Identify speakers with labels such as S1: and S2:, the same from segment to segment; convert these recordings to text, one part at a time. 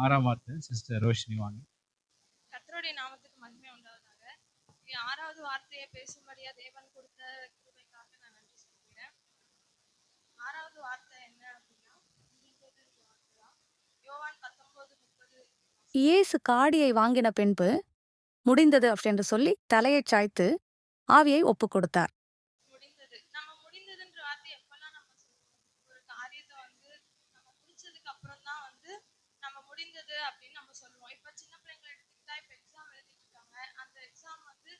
S1: 6ஆம் வார்த்தை சிஸ்டர் ரோஷினி வாங்க.
S2: கர்த்தருடைய நாமத்துக்கு மகிமை உண்டாவதாக. 6வது வார்த்தையை பேசும்படியா தேவன் கொடுத்த கிருபைக்காக நான் நன்றி சொல்கிறேன். 6வது வார்த்தை என்ன அப்படின்னா யோவான் 19:30.
S3: இயேசு காடியை வாங்கின பின்பு முடிந்தது அப்படின்னு சொல்லி தலையைச் சாய்த்து ஆவியை ஒப்புக் கொடுத்தார்.
S2: முடிந்தது. நம்ம முடிந்ததுன்ற வார்த்தை எப்பெல்லாம் நம்ம சொல்லுவோம், ஒரு காரியத்தை வந்து நம்ம முடிச்சதுக்கு அப்புறம் தான் வந்து நம்ம முடிந்தது அப்படின்னு நம்ம சொல்லுவோம். இப்ப சின்ன பிள்ளைங்களை எடுத்துக்கிட்டா இப்ப எக்ஸாம் எழுதிட்டு இருக்காங்க. அந்த எக்ஸாம் வந்து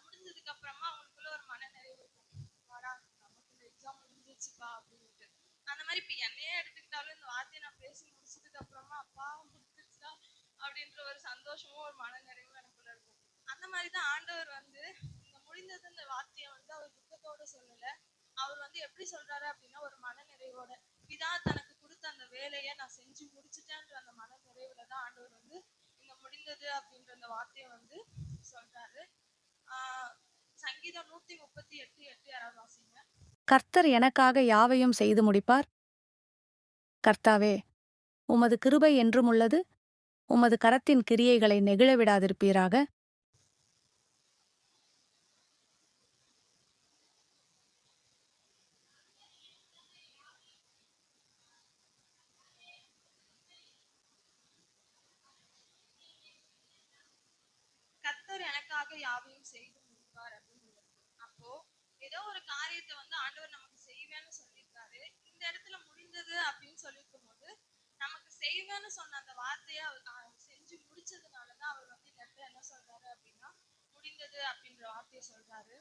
S2: முடிஞ்சதுக்கு அப்புறமா அவங்களுக்குள்ள ஒரு மன நிறைவு இருக்கும். வாடா நமக்கு இந்த எக்ஸாம் முடிஞ்சிச்சுப்பா அப்படின்ட்டு. அந்த மாதிரி இப்ப என்னையே எடுத்துக்கிட்டாலும் இந்த வார்த்தையை நான் பேசி முடிச்சதுக்கு அப்புறமா அப்பா முடிஞ்சிச்சா அப்படின்ற ஒரு சந்தோஷமும் ஒரு மன நிறைவும் எனக்குள்ள இருக்கும். அந்த மாதிரிதான் ஆண்டவர் வந்து இந்த முடிந்ததுன்ற வார்த்தையை வந்து அவர் துக்கத்தோட சொல்லல. அவர் வந்து எப்படி சொல்றாரு அப்படின்னா ஒரு மன நிறைவோட, பிதா தனக்கு கொடுத்த அந்த வேலையை நான் செஞ்சு முடிச்சுட்டேன்ற அந்த மன நிறைவுல தான் ஆண்டவர் வந்து இந்த முடிந்தது அப்படின்ற அந்த வார்த்தையை வந்து சொல்றாரு. சங்கீதம் 138:8 யாராவது வாசிங்க.
S3: கர்த்தர் எனக்காக யாவையும் செய்து முடிப்பார். கர்த்தாவே, உமது கிருபை என்றும் உள்ளது. உமது கரத்தின் கிரியைகளை நெகிழ விடாதிருப்பீராக.
S2: கர்த்தர் எனக்காக யாவையும் செய்து முடிப்பார் அப்படின்னு. அப்போ ஏதோ ஒரு காரியத்தை வந்து ஆண்டவர் நமக்கு செய்வேன்னு சொல்லியிருக்காரு. இந்த இடத்துல முடிந்தது அப்படின்னு சொல்லியிருக்கும் போது நமக்கு செய்வேன்னு சொன்ன அந்த வார்த்தையை அவர் செஞ்சு முடிச்சதுனாலதான் அவர் வந்து இந்த இடத்துல என்ன சொல்றாரு அப்படின்னா முடிந்தது அப்படின்ற வார்த்தையை சொல்றாரு.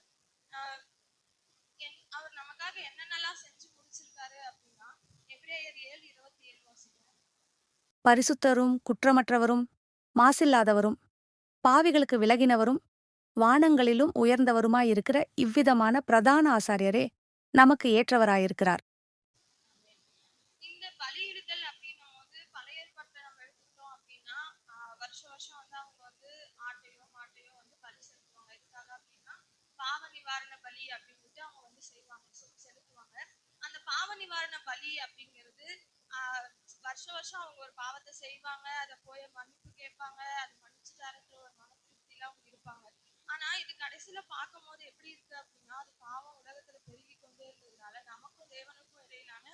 S2: ஆஹ் அவர் நமக்காக என்னென்னலாம் செஞ்சு முடிச்சிருக்காரு அப்படின்னா எபிரேயர் 7:27 வாசிக்கிறேன்.
S3: பரிசுத்தரும் குற்றமற்றவரும் மாசில்லாதவரும் பாவிகளுக்கு விலகினவரும் வானங்களிலும் உயர்ந்தவருமாயிருக்கிற இவ்விதமான பிரதான ஆசாரியரே நமக்கு ஏற்றவராயிருக்கிறார்.
S2: இந்த பலியிடுதல் அப்படின்னும் போது பழைய ஏற்பாட்டை நம்ம எடுத்துக்கிட்டோம் அப்படின்னா வருஷம் வருஷம் வந்து அவங்க வந்து ஆட்டையோ மாட்டையோ வந்து பலி செலுத்துவாங்க. எதுக்காக அப்படின்னா பாவ நிவாரண பலி அப்படின்ட்டு அவங்க வந்து செய்வாங்க, செலுத்துவாங்க. அந்த பாவ நிவாரண பலி அப்படிங்கிறது வருஷம் வருஷம் அவங்க ஒரு பாவத்தை செய்வாங்க, அதை போய் மன்னிப்பு கேட்பாங்க, அது மன்னிச்சுட்டாருன்ற ஒரு மன திருப்தியில அவங்க இருப்பாங்க. ஆனா இது கடைசியில பார்க்கும் போது எப்படி இருக்கு அப்படின்னா அது பாவம் உலகத்துல பெருகி கொண்டே இருந்ததுனால நமக்கும் தேவனுக்கும் இடையிலான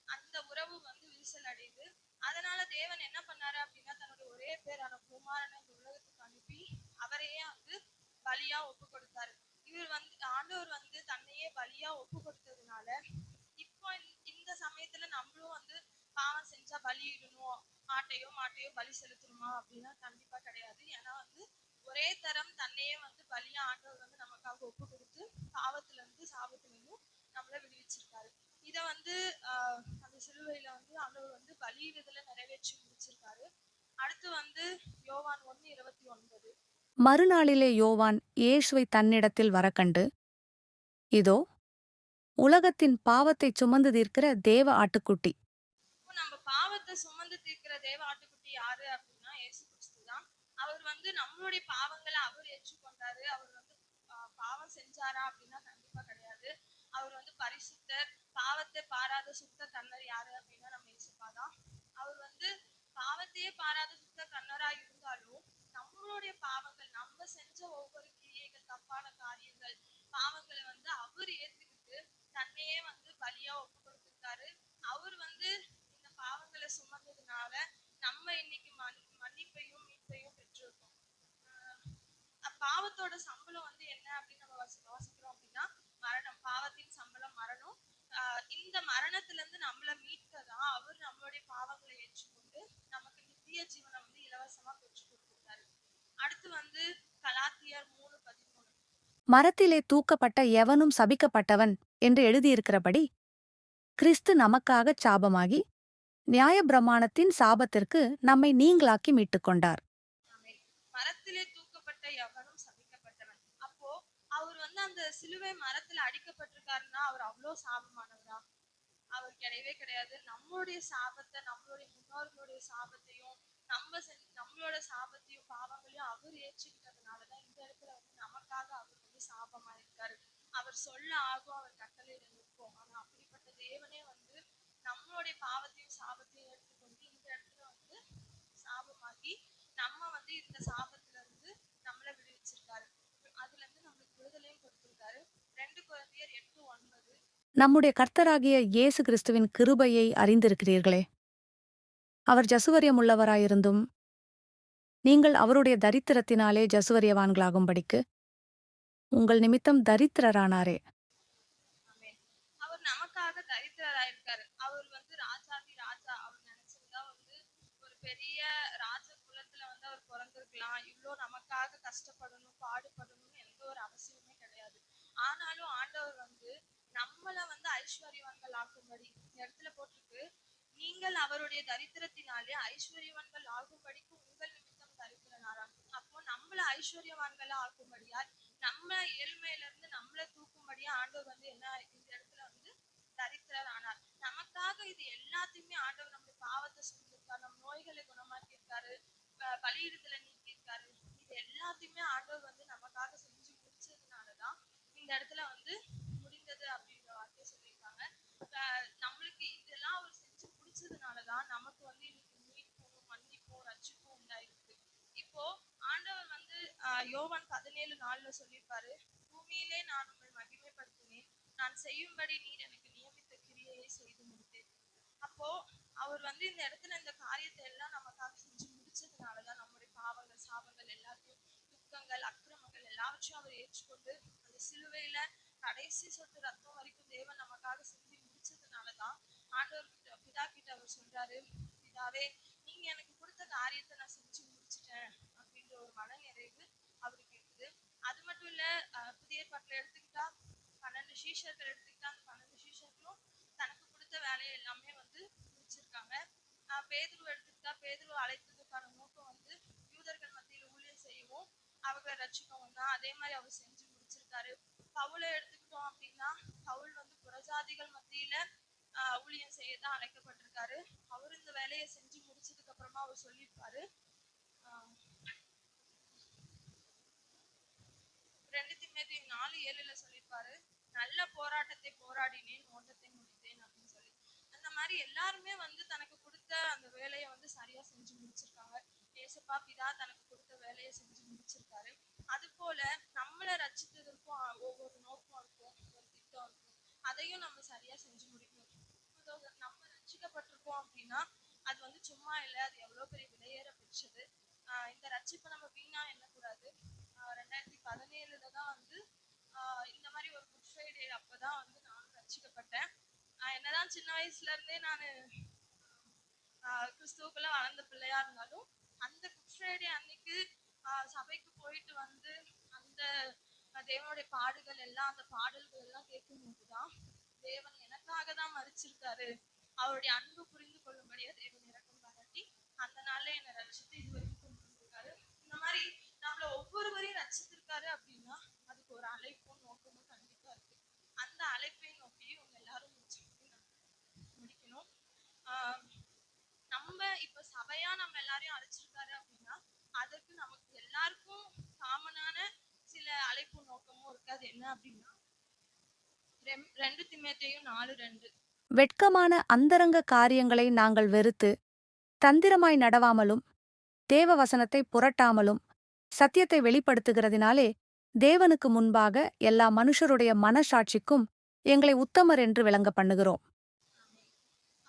S2: அந்த உறவு வந்து விரிசல் அடையுது. அதனால தேவன் என்ன பண்ணாரு அப்படின்னா தன்னுடைய ஒரே பேரான குமாரனை இந்த உலகத்துக்கு அனுப்பி அவரையே வந்து பலியா ஒப்பு கொடுத்தாரு. இவர் வந்து ஆண்டவர் வந்து தன்னையே பலியா ஒப்பு கொடுத்ததுனால இப்போ இந்த சமயத்துல நம்மளும் வந்து பாவம் செஞ்சா பலியிடணும், ஆட்டையோ மாட்டையோ பலி செலுத்தணுமா அப்படின்னா கண்டிப்பா கிடையாது. ஏன்னா வந்து ஒரே தரம் தன்னையே வந்து பலியா ஆண்டவர் வந்து நமக்காக ஒப்பு கொடுத்து பாவத்துல இருந்து சாபத்துல இருந்தும் நம்மள விடுவிச்சிருக்காரு. இத வந்து அந்த சிலுவையில வந்து ஆண்டவர் வந்து பலியிடுதல நிறைவேற்றி முடிச்சிருக்காரு. அடுத்து வந்து யோவான் 1:29.
S3: மறுநாளிலே யோவான் இயேசுவை தன்னிடத்தில் வரக்கண்டு, இதோ உலகத்தின் பாவத்தைச் சுமந்து தீர்க்கிற தேவ ஆட்டுக்குட்டி.
S2: நம்ம பாவத்தை சுமந்து தீர்க்கிற தேவ ஆட்டுக்குட்டி யாரு அப்படின்னா இயேசு கிறிஸ்து தான். அவர் வந்து நம்மளுடைய பாவங்களை அவர் ஏற்றுக்கொண்டாரு. அவர் வந்து பாவம் செஞ்சாரா அப்படின்னா கண்டிப்பா கிடையாது. அவர் வந்து பரிசுத்தர், பாவத்தை பாராத சுத்த கண்ணர் யாரு அப்படின்னா நம்ம இயேசுப்பாதான். அவர் வந்து பாவத்தையே பாராத சுத்த கண்ணரா இருந்தாலும் நம்மளுடைய பாவங்கள் நம்ம செஞ்ச ஒவ்வொரு கிரியைகள் தப்பான காரியங்கள் பாவங்களை வந்து அவர் ஏத்துக்கிட்டு தன்னையே வந்து பலியா ஒப்பு கொடுத்திருக்காரு. அவர் வந்து இந்த பாவங்களை சுமந்ததுனால நம்ம இன்னைக்கு மன்னிப்பையும் மீட்பையும் பெற்றிருக்கோம். பாவத்தோட சம்பளம் வந்து என்ன அப்படின்னு நம்ம வாசிக்கிறோம் அப்படின்னா மரணம். பாவத்தின் சம்பளம் மரணம். இந்த மரணத்துல இருந்து நம்மளை மீட்கதான் அவர் நம்மளுடைய பாவங்களை ஏற்றுக்கொண்டு நமக்கு நித்திய ஜீவனை வந்து இலவசமா பெற்று கொடுத்திருக்காரு. அடுத்து வந்து கலாத்தியர் 3:13.
S3: மரத்திலே தூக்கப்பட்ட எவனும் சபிக்கப்பட்டவன் என்று எழுதியிருக்கிறபடி கிறிஸ்து நமக்காகச் சாபமாகி நியாயப்பிரமாணத்தின் சாபத்திற்கு நம்மை நீங்களாக்கி மீட்டுக்கொண்டார்.
S2: மரத்திலே தூக்கப்பட்ட எவனும் சபிக்கப்பட்டவன். அப்போ அவர் வந்து அந்த சிலுவை மரத்துல அடிக்கப்பட்டிருக்காருன்னா அவர் அவ்வளவு சாபமானவரா? அவர் கிடையவே கிடையாது. நம்மளுடைய சாபத்தை, நம்மளுடைய முன்னோர்களுடைய சாபத்தையும் நம்மளோட சாபத்தையும் பாவங்களையும் அவர் ஏற்றுக்கிட்டதுனாலதான் இந்த இடத்துல வந்து நமக்காக அவர் வந்து சாபமா இருக்காரு. அவர் சொல்ல ஆகும், அவர் கட்டளையிட நிற்போம். ஆனா அப்படிப்பட்ட தேவனே வந்து நம்மளுடைய பாவத்தையும் சாபத்தையும் எடுத்துக்கொண்டு இந்த இடத்துல வந்து சாப
S3: நம்முடைய கர்த்தராகிய இயேசு கிறிஸ்துவின் கிருபையை அறிந்திருக்கிறீர்களே. அவர் ஜசுவரியமுள்ளவராயிருந்தும் நீங்கள் அவருடைய தரித்திரத்தினாலே ஜசுவரியவான்களாகும்படிக்கு உங்கள் நிமித்தம் தரித்திரரானாரே.
S2: ஆமென். அவர் நமக்காக தரித்திரராயிருக்காரு. அவர் வந்து ராஜாதி ராஜா. அவர் நினைச்சிருந்தா வந்து ஒரு பெரிய ராஜ குலத்துல வந்து அவர் பிறந்திருக்கலாம். இவ்ளோ நமக்காக கஷ்டப்படணும், பாடுபடணும்னு எந்த ஒரு அவசியமே கிடையாது. ஆனாலும் ஆண்டவர் வந்து நம்மள வந்து ஐஸ்வர்யவான்கள் ஆக்கும்படி இந்த இடத்துல போட்டிருக்கு. நீங்கள் அவருடைய தரித்திரத்தினாலே ஐஸ்வர்யவான்கள் ஆகும்படிக்கு உங்கள் நிமித்தம் தரித்திரனாராம். அப்போ நம்மள ஐஸ்வர்யவான்களா ஆக்கும்படியா, நம்ம ஏழ்மையில இருந்து நம்மள தூக்கும்படியா ஆண்டவர் வந்து என்ன இந்த இடத்துல வந்து தரித்திரர் ஆனார். நமக்காக இது எல்லாத்தையுமே ஆண்டவர் நம்முடைய பாவத்தை செஞ்சிருக்காரு, நம்ம நோய்களை குணமாக்கியிருக்காரு, பலியிடத்துல நீக்கியிருக்காரு. இது எல்லாத்தையுமே ஆண்டவர் வந்து நமக்காக செஞ்சு முடிச்சதுனாலதான் இந்த இடத்துல வந்து முடிந்தது அப்படின்ற வார்த்தையை சொல்லியிருக்காங்க. நம்மளுக்கு இதெல்லாம் அவர் செஞ்சு முடிச்சதுனாலதான் நமக்கு வந்து இன்னைக்கு மீட்பும் மன்னிப்பும் ரட்சிப்பும் உண்டாயிருக்கு. இப்போ ஆண்டவர் வந்து யோவான் 17:4 சொல்லியிருப்பாரு, பூமியிலே நான் உங்கள் மகிமைப்படுத்தினேன், நான் செய்யும்படி நீர் எனக்கு நியமித்த கிரியையை செய்து முடித்தேன். அப்போ அவர் வந்து இந்த இடத்துல இந்த காரியத்தை எல்லாம் நமக்காக செஞ்சு முடிச்சதுனாலதான் நம்முடைய பாவங்கள் சாபங்கள் எல்லாத்தையும் துக்கங்கள் அக்கிரமங்கள் எல்லாவற்றையும் அவர் ஏற்றுக்கொண்டு அந்த சிலுவையில கடைசி சொட்டு ரத்தம் வரைக்கும் தேவன் நமக்காக செஞ்சு முடிச்சதுனாலதான் ஆண்டவர் பிதா கிட்ட அவர் சொல்றாரு, பிதாவே நீங்க எனக்கு கொடுத்த காரியத்தை நான் செஞ்சு முடிச்சிட்டேன் அப்படின்ற ஒரு மன நிறைவு அவருக்கு இருக்குது. அது மட்டும் இல்ல, புதிய ஏற்பாட்டுல எடுத்துக்கிட்டா 12 சீஷர்கள் எடுத்துக்கிட்டா அந்த 12 சீஷர்களும் தனக்கு கொடுத்த வேலையை எல்லாமே வந்து முடிச்சிருக்காங்க. பேதுருவை எடுத்துக்கிட்டா பேதுருவை அழைத்ததுக்கான நோக்கம் வந்து யூதர்கள் மத்தியில ஊழியம் செய்யவும் அவங்களை ரட்சிக்கவும் தான். அதே மாதிரி அவர் செஞ்சு முடிச்சிருக்காரு. பவுலை எடுத்துக்கிட்டோம் அப்படின்னா பவுல் வந்து புறஜாதிகள் மத்தியில ஊழியம் செய்யதான் அழைக்கப்பட்டிருக்காரு. அவர் இந்த வேலையை செஞ்சு முடிச்சதுக்கு அப்புறமா அவர் சொல்லியிருப்பாரு, 2 தீமோத்தேயு 4:7 சொல்லியிருப்பாரு, நல்ல போராட்டத்தை போராடினேன், ஓட்டத்தை முடித்தேன் அப்படின்னு சொல்லி. அந்த மாதிரி எல்லாருமே வந்து தனக்கு கொடுத்த அந்த வேலையை வந்து சரியா செஞ்சு முடிச்சிருக்காங்க. ஏசப்பா பிதா தனக்கு கொடுத்த வேலையை செஞ்சு முடிச்சிருக்காரு. அது போல நம்மளை ரட்சித்ததற்கும் ஒவ்வொரு நோக்கம் இருக்கும், ஒரு திட்டம் இருக்கும். அதையும் நம்ம சரியா செஞ்சு முடிக்கணும். நம்ம ரட்சிக்கப்பட்டிருக்கோம் அப்படின்னா அது வந்து சும்மா இல்லை, அது எவ்வளவு பெரிய விலையேற பெற்றது. இந்த ரட்சிப்பை நம்ம வீணா எண்ணக்கூடாது. 2017 தான் வந்து இந்த மாதிரி ஒரு குட் ஃப்ரைடே அப்பதான் வந்து நான் ரட்சிக்கப்பட்டேன். என்னதான் சின்ன வயசுல இருந்தே நான் கிறிஸ்துவுக்குள்ள வளர்ந்த பிள்ளையா இருந்தாலும் அந்த குட் ஃப்ரைடே அன்னைக்கு சபைக்கு போயிட்டு வந்து அந்த தேவனுடைய பாடுகள் எல்லாம் அந்த பாடல்கள் எல்லாம் கேட்கும் போதுதான் தேவன் எனக்காக தான் மரிச்சிருக்காரு, அவருடைய அன்பு புரிந்து கொள்ளும்படியா தேவன் இறக்கம் பாராட்டி அந்த நாள்ல என்னை ரட்சித்து இது வரைக்கும் கொண்டு வந்திருக்காரு. இந்த மாதிரி நம்மள ஒவ்வொருவரையும் ரட்சித்திருக்காரு அப்படின்னா அதுக்கு ஒரு அழைப்பும் நோக்கமும் கண்டிப்பா இருக்கு. அந்த அழைப்பை நோக்கி இவங்க எல்லாரும் முடிக்கணும். நம்ம இப்ப சபையா நம்ம எல்லாரையும் அழைச்சிருக்காரு அப்படின்னா அதற்கு நமக்கு எல்லாருக்கும் காமனான சில அழைப்பு நோக்கமும் இருக்கு. அது என்ன அப்படின்னா 2 தீமோத்தேயு 4:2,
S3: வெட்கமான அந்தரங்க காரியங்களை நாங்கள் வெறுத்து தந்திரமாய் நடவாமலும் தேவ வசனத்தை புரட்டாமலும் சத்தியத்தை வெளிப்படுத்துகிறதினாலே தேவனுக்கு முன்பாக எல்லா மனுஷருடைய மனசாட்சிக்கும் எங்களை உத்தமர் என்று விளங்க பண்ணுகிறோம்.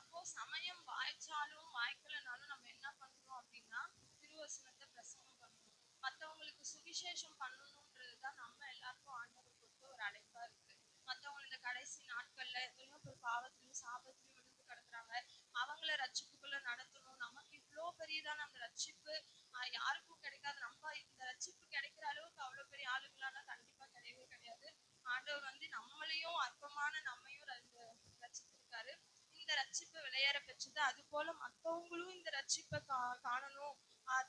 S2: அப்போ சமயம் வாய்ச்சாலும் வாய்க்கலனாலும் நம்ம என்ன பண்றோம் அப்படின்னா திருவசனத்தை பிரசங்கம் பண்ணணும், மற்றவங்களுக்கு சுவிசேஷம் பண்ணணும்ன்றதுதான் நம்ம எல்லாருக்கும் ஆண்டவர் கொடுத்த ஒரு அழைப்பா இருக்கு. மற்றவங்க இந்த கடைசி நாட்கள்ல எத்தனையோ பேர் பாவத்திலும் சாபத்திலும் விழுந்து கிடக்குறாங்க, அவங்கள ரட்சிப்புக்குள்ள நடத்தணும். நமக்கு இவ்வளோ பெரியதான அந்த ரட்சிப்பு யாருக்கும் கிடைக்காது. நம்ம இந்த ரட்சிப்பு கிடைக்கிற அளவுக்கு அவ்வளவு பெரிய ஆளுங்களானா கண்டிப்பா கிடையவே கிடையாது. ஆண்டவர் வந்து நம்மளையும் அற்பமான நம்மையும் ரட்சித்திருக்காரு. இந்த ரட்சிப்பை விளையாட பெற்றது. அது போல மற்றவங்களும் இந்த ரட்சிப்பை காணணும்,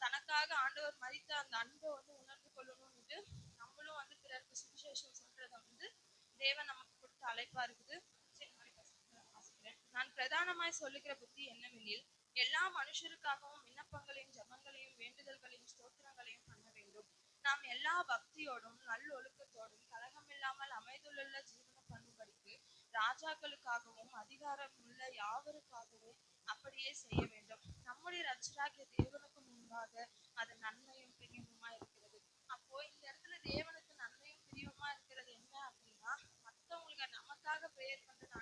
S2: தனக்காக ஆண்டவர் மரித்த அந்த அன்பை வந்து உணர்ந்து கொள்ளணும்னுட்டு நம்மளும் வந்து பிறருக்கு சுவிசேஷம் சொல்றத வந்து தேவன் நமக்கு கொடுத்த அழைப்பா இருக்குது. நான் பிரதானமாய் சொல்லுகிற புத்தி என்னவெனில், எல்லா மனுஷருக்காகவும் விண்ணப்பங்களையும் ஜபங்களையும் வேண்டுதல்களையும் ஸ்தோத்திரங்களையும் பண்ண வேண்டும். நாம் எல்லா பக்தியோடும் நல்லொழுக்கத்தோடும் கலகமில்லாமல் அமைதலுள்ள ஜீவனம் பண்ணும்படிக்கு ராஜாக்களுக்காகவும் அதிகாரம் உள்ள யாவருக்காகவும் அப்படியே செய்ய வேண்டும். நம்முடைய ரட்சகராகிய தேவனுக்கு முன்பாக அது நன்மையும் பிரியமுமா இருக்கிறது. அப்போ இந்த இடத்துல தேவனுக்கு நன்மையும் பிரியமா இருக்கிறது என்ன அப்படின்னா, மற்றவங்களுக்கு நமக்காக பிரேயர் பண்றது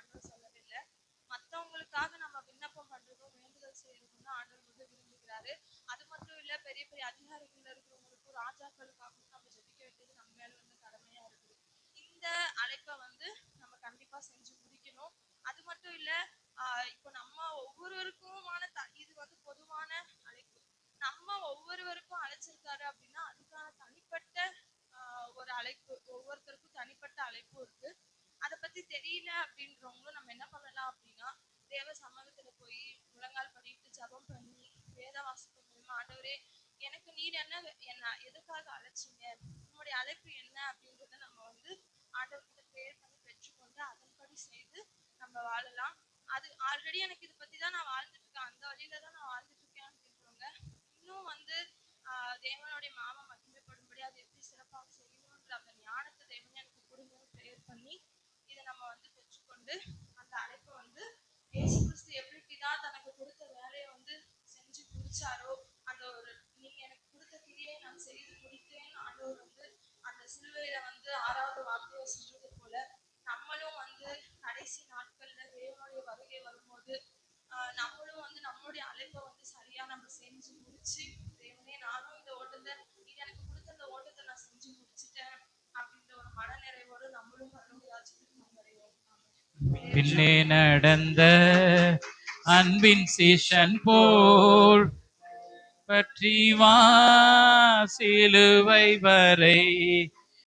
S2: ராஜாக்களுக்காகவும் நம்ம ஜெபிக்க வேண்டியது நம்ம மேல வந்து கடமையா இருக்குது. இந்த அழைப்பை வந்து நம்ம கண்டிப்பா செஞ்சு முடிக்கணும். அது மட்டும் இல்ல, இப்போ நம்ம ஒவ்வொருவருக்குமான இது வந்து பொதுவான அழைப்பு. நம்ம ஒவ்வொருவருக்கும் அழைச்சிருக்காரு அப்படின்னா அதுக்கான தனிப்பட்ட ஒரு அழைப்பு, ஒவ்வொருத்தருக்கும் தனிப்பட்ட அழைப்பு இருக்கு. அதை பத்தி தெரியல அப்படின்றவங்களும் நம்ம என்ன பண்ணலாம் அப்படின்னா, தேவ சமூகத்துல போய் முழங்கால் படிட்டு ஜெபம் பண்ணி வேத வாசிப்பு மூலமா, ஆண்டவரே எனக்கு நீர் என்ன எதுக்காக அழைச்சிங்க, உங்களுடைய அழைப்பு என்ன அப்படின்றத நம்ம வந்து ஆண்டவர்கிட்ட ப்ரேயர் பண்ணி பெற்றுக்கொண்டு அதன்படி செய்து நம்ம வாழலாம். அது ஆல்ரெடி எனக்கு இதை பத்தி தான் நான் வாழ்ந்துட்டு இருக்கேன், அந்த வழியில தான் நான் வாழ்ந்துட்டு இருக்கேன் அப்படின்றவங்க இன்னும் வந்து தேவனுடைய மாமா மகிமைப்படும்படி அதை எப்படி சிறப்பாக செய்யணும்ன்ற அந்த ஞானத்தை தேவனே எனக்கு கொடுங்கன்னு ப்ரேயர் பண்ணி இதை நம்ம வந்து பெற்றுக்கொண்டு அந்த அழைப்பை வந்து இயேசு கிறிஸ்து எப்படிதான் தனக்கு கொடுத்த வேலையை வந்து செஞ்சு முடிச்சாரோ, அந்த ஒரு நீங்க எனக்கு கொடுத்த கிரியை நான் செய்து முடித்தேன் ஆண்டவர் வந்து அந்த சிலுவையில வந்து 6வது வார்த்தையை சொல்றது போல நம்மளும் வந்து கடைசி நாட்கள்ல தேவனுடைய வருகை வரும்போது நம்மளும் வந்து நம்மளுடைய அழைப்பை வந்து சரியா நம்ம செஞ்சு முடிச்சு, தேவனே நானும் இந்த ஓட்டத்தை நீ எனக்கு கொடுத்த அந்த ஓட்டத்தை நான் செஞ்சு முடிச்சுட்டேன் அப்படின்ற ஒரு மன நிறைவோடு நம்மளும் பரலோக ராஜ்யத்துக்கு வந்தடைவோம்.
S4: பின்னே நடந்த அன்பின் சீஷன் போல் பற்றி வா சிலுவை வரை